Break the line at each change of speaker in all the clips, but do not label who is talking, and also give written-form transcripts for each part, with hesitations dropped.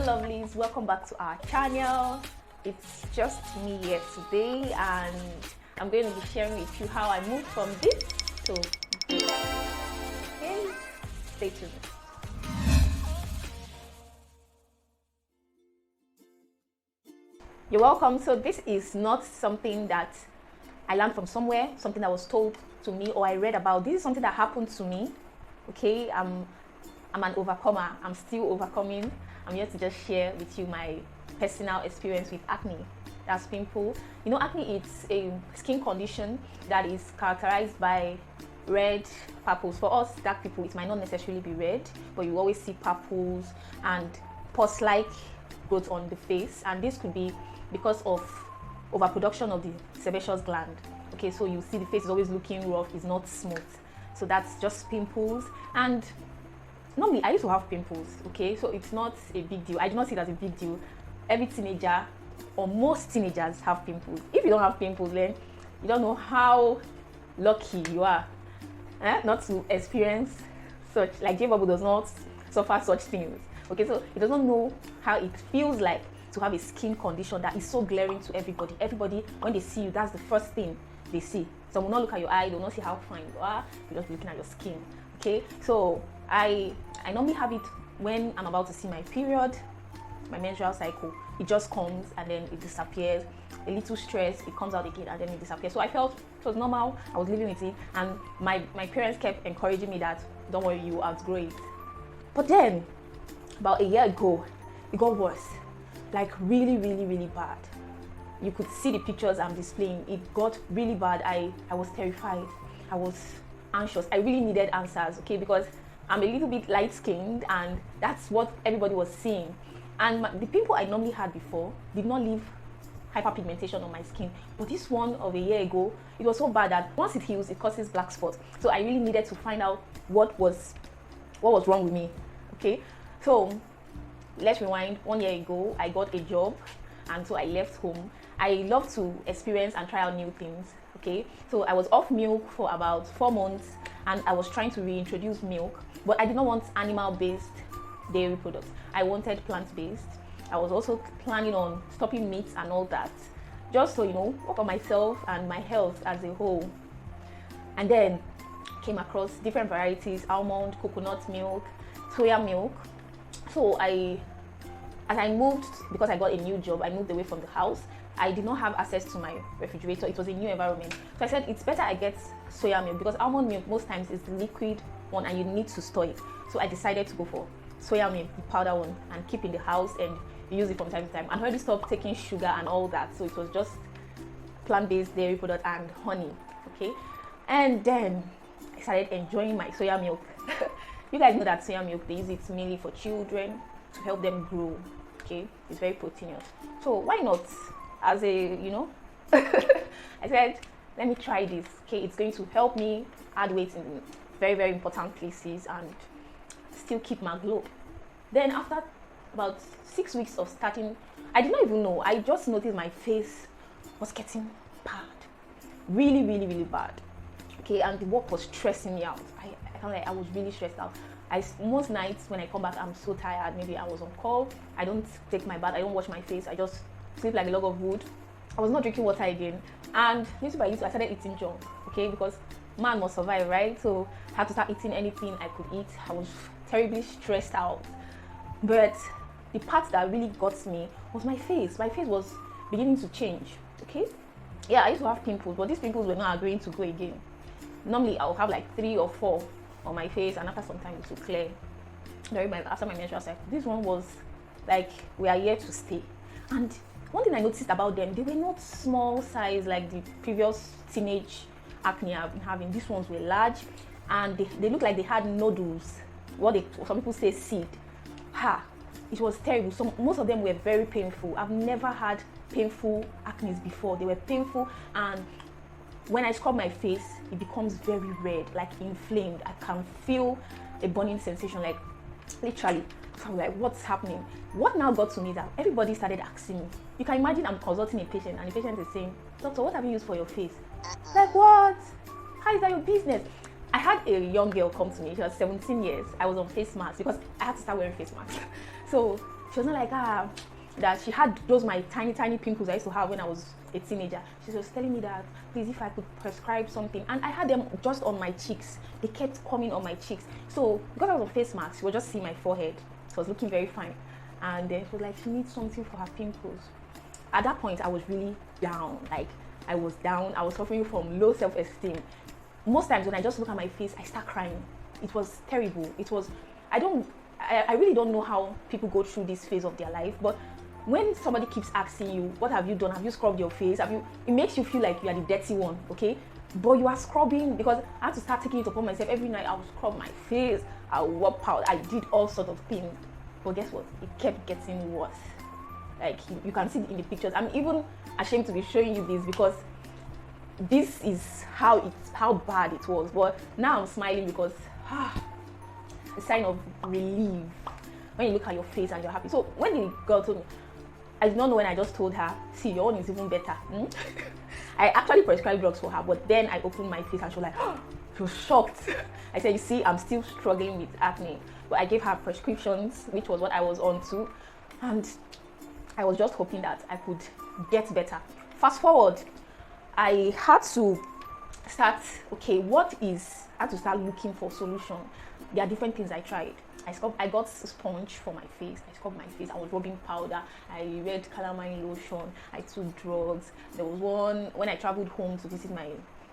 lovelies, welcome back to our channel. It's just me here today, and I'm going to be sharing with you how I moved from this to this. Okay, stay tuned. You're welcome. So this is not something that I learned from somewhere, something that was told to me or I read about. This is something that happened to me. Okay, I'm an overcomer. I'm still overcoming. I'm here to just share with you my personal experience with acne. That's pimple. You know, acne is a skin condition that is characterized by red purples. For us dark people, it might not necessarily be red, but you always see purples and pus-like growth on the face, and this could be because of overproduction of the sebaceous gland. Okay, so you see the face is always looking rough, it's not smooth. So that's just pimples. And normally I used to have pimples, okay, so it's not a big deal. I do not see it as a big deal. Every teenager or most teenagers have pimples. If you don't have pimples, then you don't know how lucky you are not to experience such, like thebubbles does not suffer such things. Okay, so it does not know how it feels like to have a skin condition that is so glaring to everybody. Everybody, when they see you, that's the first thing they see. Some will not look at your eye, they will not see how fine you are, you're just looking at your skin. Okay, so I normally have it when I'm about to see my period, my menstrual cycle. It just comes and then it disappears. A little stress, it comes out again and then it disappears. So I felt it was normal. I was living with it, and my parents kept encouraging me that don't worry, you will outgrow it. But then about a year ago, it got worse, like really bad. You could see the pictures I'm displaying. It got really bad. I was terrified. I was anxious. I really needed answers, okay, because I'm a little bit light-skinned and that's what everybody was seeing. And the pimple I normally had before did not leave hyperpigmentation on my skin, but this one of a year ago, it was so bad that once it heals, it causes black spots. So I really needed to find out what was wrong with me. Okay, so let's rewind. 1 year ago, I got a job, and so I left home. I love to experience and try out new things. Okay, so I was off milk for about 4 months, and I was trying to reintroduce milk, but I did not want animal-based dairy products. I wanted plant-based. I was also planning on stopping meat and all that, just to, you know, work on myself and my health as a whole. And then came across different varieties: almond, coconut milk, soya milk. So as I moved, because I got a new job, I moved away from the house. I did not have access to my refrigerator. It was a new environment. So I said, it's better I get soya milk, because almond milk most times is the liquid one and you need to store it. So I decided to go for soya milk, the powder one, and keep in the house and use it from time to time. And I already stopped taking sugar and all that. So it was just plant-based dairy product and honey, okay? And then I started enjoying my soya milk. You guys know that soya milk, they use it mainly for children to help them grow, okay? It's very proteinous. So why not? As a, you know, I said, let me try this, okay? It's going to help me add weight in very important places and still keep my glow. Then after about 6 weeks of starting, I did not even know. I just noticed my face was getting bad, really bad, okay? And the work was stressing me out. I was really stressed out. Most nights when I come back, I'm so tired. Maybe I was on call. I don't take my bath. I don't wash my face. I just sleep like a log of wood. I was not drinking water again. And little by little, I started eating junk, okay? Because man must survive, right? So I had to start eating anything I could eat. I was terribly stressed out. But the part that really got me was my face. My face was beginning to change, okay? Yeah, I used to have pimples, but these pimples were not agreeing to go again. Normally, I'll have like 3 or 4 on my face, and after some time it will clear after my menstrual cycle. This one was like, we are here to stay. And one thing I noticed about them, they were not small size like the previous teenage acne I've been having. These ones were large, and they looked like they had nodules, some people say seed. It was terrible. So most of them were very painful. I've never had painful acne before. They were painful, and when I scrub my face, it becomes very red, like inflamed. I can feel a burning sensation, like literally. So I'm like, what's happening? What now got to me that everybody started asking me. You can imagine I'm consulting a patient and the patient is saying, "Doctor, what have you used for your face?" Like, what? How is that your business? I had a young girl come to me. She was 17 years. I was on face masks because I had to start wearing face masks. So She was not like that she had those my tiny pimples I used to have when I was a teenager. She was telling me that please if I could prescribe something, and I had them just on my cheeks. They kept coming on my cheeks. So because I was on face mask, she was just seeing my forehead. So I was looking very fine, and then she was like she needs something for her pimples. At that point I was really down. Like I was down. I was suffering from low self-esteem. Most times when I just look at my face, I start crying. It was terrible. It was, I really don't know how people go through this phase of their life, but when somebody keeps asking you, what have you done? Have you scrubbed your face? It makes you feel like you are the dirty one, okay? But you are scrubbing, because I had to start taking it upon myself. Every night I would scrub my face, I would wipe out, I did all sorts of things. But guess what? It kept getting worse. Like you can see in the pictures. I'm even ashamed to be showing you this because this is how bad it was. But now I'm smiling because a sign of relief when you look at your face and you're happy. So when the girl told me, I did not know when I just told her, see, your own is even better. I actually prescribed drugs for her, but then I opened my face and she was like, she was shocked. I said, you see, I'm still struggling with acne. But I gave her prescriptions, which was what I was on to. And I was just hoping that I could get better. Fast forward, I had to start, I had to start looking for solution. There are different things I tried. I got a sponge for my face. I scrubbed my face. I was rubbing powder. I read calamine lotion. I took drugs. There was one when I traveled home to visit my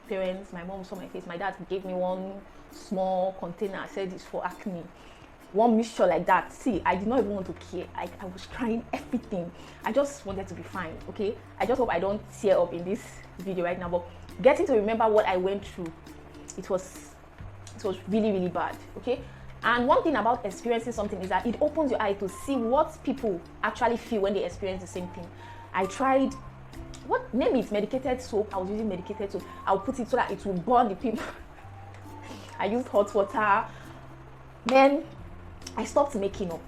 parents. My mom saw my face. My dad gave me one small container. I said it's for acne. One mixture like that. See, I did not even want to care. I was trying everything. I just wanted to be fine. Okay. I just hope I don't tear up in this video right now. But getting to remember what I went through, it was really, really bad. Okay. And one thing about experiencing something is that it opens your eye to see what people actually feel when they experience the same thing. I tried, name it, medicated soap. I was using medicated soap. I'll put it so that it will burn the pimple. I used hot water. Then I stopped making up.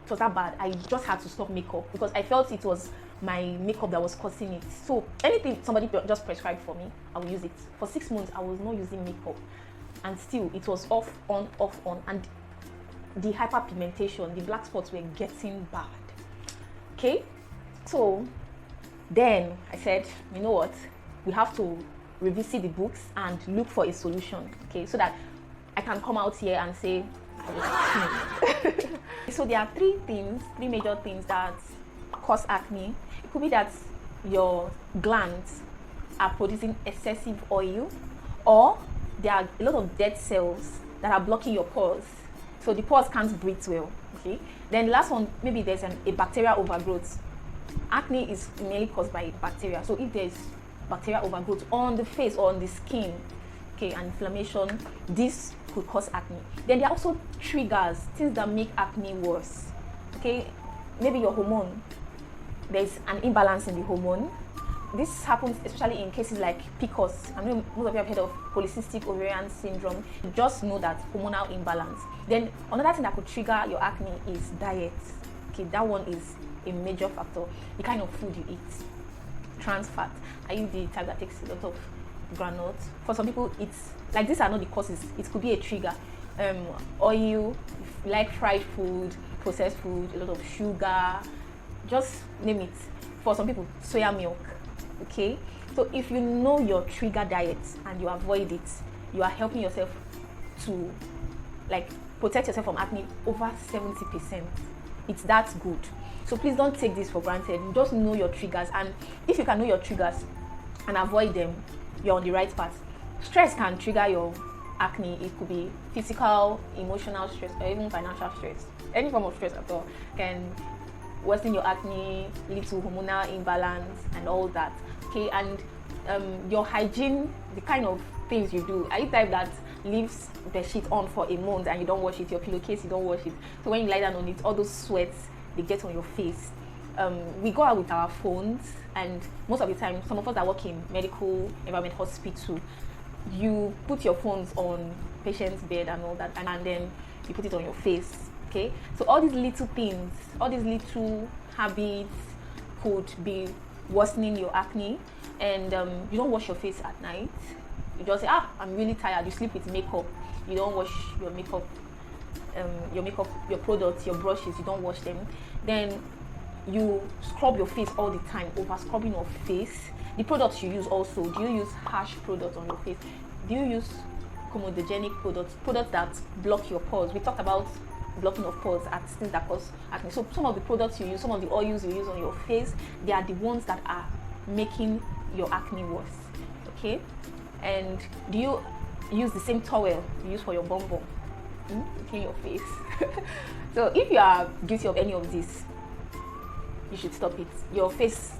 It was that bad. I just had to stop makeup because I felt it was my makeup that was causing it. So anything somebody just prescribed for me, I will use it. For 6 months, I was not using makeup. And still, it was off, on, and the hyperpigmentation, the black spots were getting bad. Okay, so then I said, you know what? We have to revisit the books and look for a solution. Okay, so that I can come out here and say I was clean. So there are three major things that cause acne. It could be that your glands are producing excessive oil, or there are a lot of dead cells that are blocking your pores, so the pores can't breathe well. Okay. Then the last one, maybe there's a bacterial overgrowth. Acne is mainly caused by bacteria. So if there's bacterial overgrowth on the face or on the skin, okay, and inflammation, this could cause acne. Then there are also triggers, things that make acne worse. Okay, maybe your hormone. There's an imbalance in the hormone. This happens especially in cases like PCOS. I know most of you have heard of polycystic ovarian syndrome. Just know that hormonal imbalance. Then another thing that could trigger your acne is diet. Okay, that one is a major factor. The kind of food you eat. Trans fat. Are you the type that takes a lot of granules? For some people, it's like these are not the causes. It could be a trigger. Oil, like fried food, processed food, a lot of sugar. Just name it. For some people, soya milk. Okay, so if you know your trigger diet and you avoid it, you are helping yourself to protect yourself from acne over 70%. It's that good. So please don't take this for granted. Just know your triggers, and if you can know your triggers and avoid them, you're on the right path. Stress can trigger your acne. It could be physical, emotional stress, or even financial stress. Any form of stress at all can worsen your acne, lead to hormonal imbalance and all that. Okay, and your hygiene, the kind of things you do. Are you type that leaves the sheet on for a month and you don't wash it? Your pillowcase, you don't wash it. So when you lie down on it, all those sweats, they get on your face. We go out with our phones, and most of the time, some of us that work in medical environment, hospital, you put your phones on patient's bed and all that, and then you put it on your face. Okay, so all these little things, all these little habits could be worsening your acne. And you don't wash your face at night. You just say, I'm really tired. You sleep with makeup. You don't wash your makeup your makeup, your products, your brushes, you don't wash them, then you scrub your face all the time, over scrubbing your face. The products you use also, do you use harsh products on your face? Do you use comedogenic products that block your pores? We talked about blocking of pores as things that cause acne. So some of the products you use, some of the oils you use on your face, they are the ones that are making your acne worse. Okay? And do you use the same towel you use for your bum bum to clean your face? So if you are guilty of any of this, you should stop it. Your face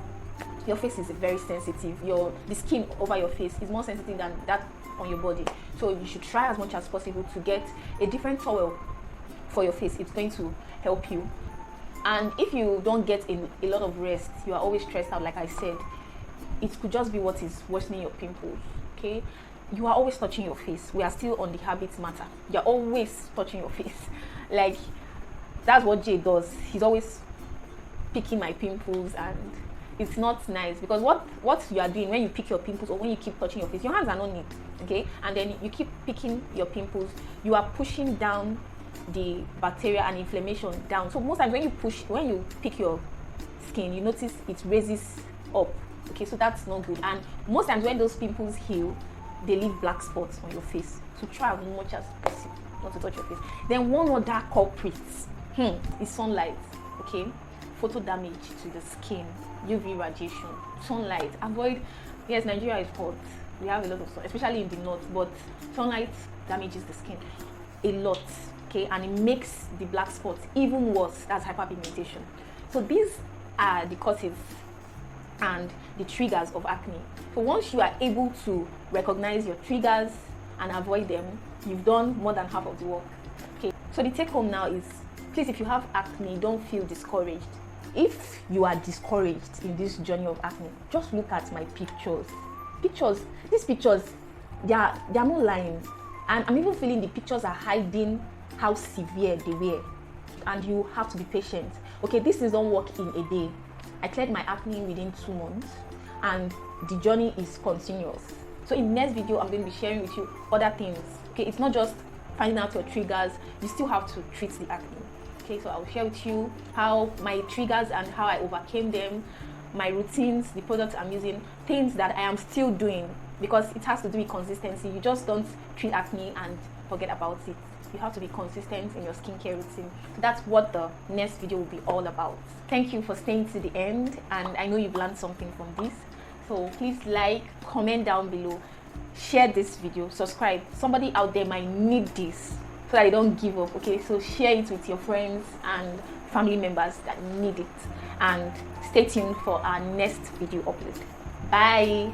is very sensitive. The skin over your face is more sensitive than that on your body. So you should try as much as possible to get a different towel for your face. It's going to help you. And if you don't get a lot of rest, you are always stressed out, like I said, it could just be what is worsening your pimples. Okay, you are always touching your face. We are still on the habits matter. You're always touching your face. Like, that's what Jay does. He's always picking my pimples, and it's not nice, because what you are doing when you pick your pimples or when you keep touching your face, your hands are not neat, okay, and then you keep picking your pimples, you are pushing down the bacteria and inflammation down. So most times when you pick your skin, you notice it raises up, okay, so that's not good. And most times when those pimples heal, they leave black spots on your face. So try as much as possible not to touch your face. Then one more dark culprit is sunlight. Okay, photo damage to the skin, UV radiation, sunlight. Avoid. Yes, Nigeria is hot. We have a lot of sun, especially in the north, but sunlight damages the skin a lot. Okay, and it makes the black spots even worse. That's hyperpigmentation. So these are the causes and the triggers of acne. So once you are able to recognize your triggers and avoid them, you've done more than half of the work. Okay, so the take home now is, please, if you have acne, don't feel discouraged. If you are discouraged in this journey of acne, just look at my pictures. These pictures, they are not lying, and I'm even feeling the pictures are hiding how severe they were, and you have to be patient. Okay, this doesn't work in a day. I cleared my acne within 2 months, and the journey is continuous. So in the next video, I'm going to be sharing with you other things. Okay, it's not just finding out your triggers, you still have to treat the acne. Okay, so I'll share with you how my triggers and how I overcame them, my routines, the products I'm using, things that I am still doing, because it has to do with consistency. You just don't treat acne and forget about it. You have to be consistent in your skincare routine. That's what the next video will be all about. Thank you for staying to the end, and I know you've learned something from this. So please like, comment down below, share this video, subscribe. Somebody out there might need this so that they don't give up. Okay, so share it with your friends and family members that need it, and stay tuned for our next video upload. Bye.